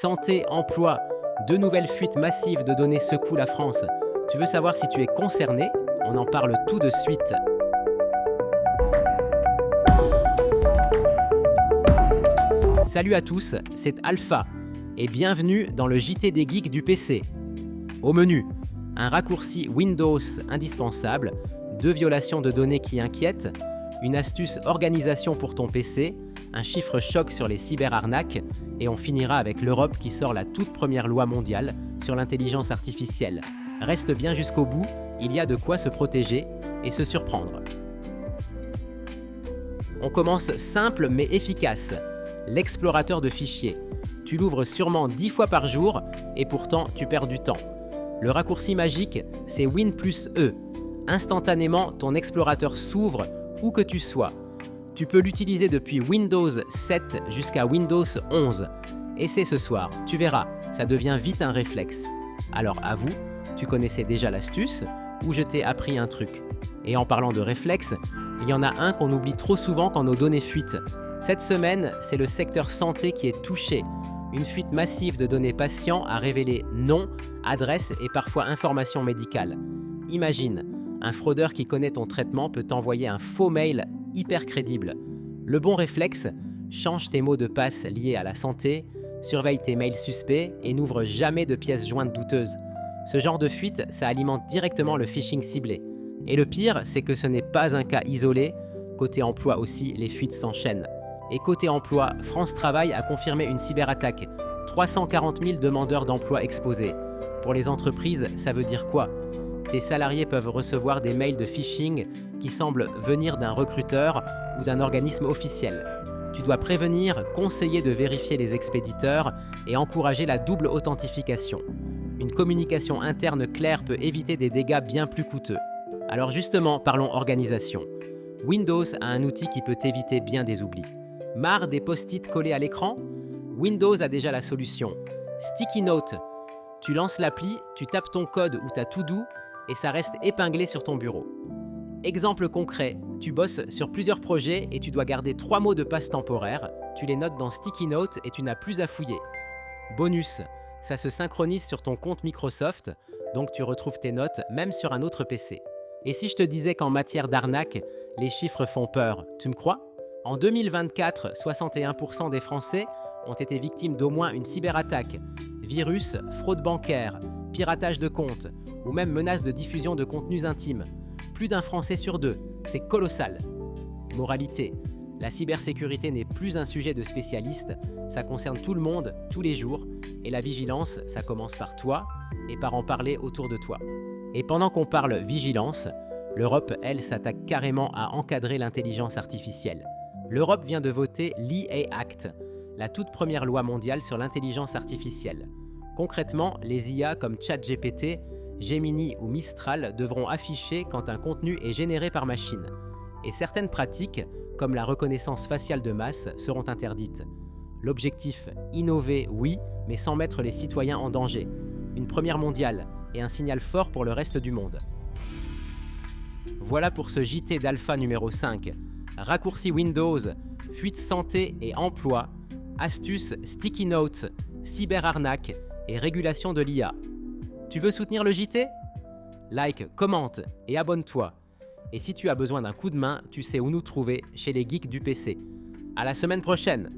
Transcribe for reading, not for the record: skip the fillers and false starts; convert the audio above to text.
Santé, emploi, deux nouvelles fuites massives de données secouent la France. Tu veux savoir si tu es concerné? On en parle tout de suite. Salut à tous, c'est Alpha et bienvenue dans le JT des geeks du PC. Au menu, un raccourci Windows indispensable, 2 violations de données qui inquiètent, une astuce organisation pour ton PC, un chiffre choc sur les cyberarnaques et on finira avec l'Europe qui sort la toute première loi mondiale sur l'intelligence artificielle. Reste bien jusqu'au bout, il y a de quoi se protéger et se surprendre. On commence simple mais efficace. L'explorateur de fichiers. Tu l'ouvres sûrement 10 fois par jour et pourtant tu perds du temps. Le raccourci magique, c'est Win plus E. Instantanément, ton explorateur s'ouvre où que tu sois. Tu peux l'utiliser depuis Windows 7 jusqu'à Windows 11. Essaie ce soir, tu verras, ça devient vite un réflexe. Alors avoue, tu connaissais déjà l'astuce ou je t'ai appris un truc? Et en parlant de réflexe, il y en a un qu'on oublie trop souvent quand nos données fuitent. Cette semaine, c'est le secteur santé qui est touché. Une fuite massive de données patients a révélé nom, adresse et parfois informations médicales. Imagine, un fraudeur qui connaît ton traitement peut t'envoyer un faux mail hyper crédible. Le bon réflexe, change tes mots de passe liés à la santé, surveille tes mails suspects et n'ouvre jamais de pièces jointes douteuses. Ce genre de fuite, ça alimente directement le phishing ciblé. Et le pire, c'est que ce n'est pas un cas isolé. Côté emploi aussi, les fuites s'enchaînent. Et côté emploi, France Travail a confirmé une cyberattaque. 340 000 demandeurs d'emploi exposés. Pour les entreprises, ça veut dire quoi? Tes salariés peuvent recevoir des mails de phishing qui semblent venir d'un recruteur ou d'un organisme officiel. Tu dois prévenir, conseiller de vérifier les expéditeurs et encourager la double authentification. Une communication interne claire peut éviter des dégâts bien plus coûteux. Alors justement, parlons organisation. Windows a un outil qui peut éviter bien des oublis. Marre des post-it collés à l'écran? Windows a déjà la solution. Sticky Note. Tu lances l'appli, tu tapes ton code ou ta to-do et ça reste épinglé sur ton bureau. Exemple concret, tu bosses sur plusieurs projets et tu dois garder 3 mots de passe temporaires. Tu les notes dans Sticky Note et tu n'as plus à fouiller. Bonus, ça se synchronise sur ton compte Microsoft, donc tu retrouves tes notes même sur un autre PC. Et si je te disais qu'en matière d'arnaque, les chiffres font peur, tu me crois? En 2024, 61% des Français ont été victimes d'au moins une cyberattaque. Virus, fraude bancaire, piratage de comptes ou même menace de diffusion de contenus intimes. Plus d'un Français sur 2, c'est colossal. Moralité, la cybersécurité n'est plus un sujet de spécialiste, ça concerne tout le monde, tous les jours, et la vigilance, ça commence par toi et par en parler autour de toi. Et pendant qu'on parle vigilance, l'Europe, elle, s'attaque carrément à encadrer l'intelligence artificielle. L'Europe vient de voter l'EA Act, la toute première loi mondiale sur l'intelligence artificielle. Concrètement, les IA comme ChatGPT, Gemini ou Mistral devront afficher quand un contenu est généré par machine. Et certaines pratiques, comme la reconnaissance faciale de masse, seront interdites. L'objectif, innover, oui, mais sans mettre les citoyens en danger. Une première mondiale et un signal fort pour le reste du monde. Voilà pour ce JT d'Alpha numéro 5. Raccourci Windows, fuite santé et emploi, astuces Sticky Notes, cyberarnaque et régulation de l'IA. Tu veux soutenir le JT? Like, commente et abonne-toi. Et si tu as besoin d'un coup de main, tu sais où nous trouver chez les geeks du PC. À la semaine prochaine!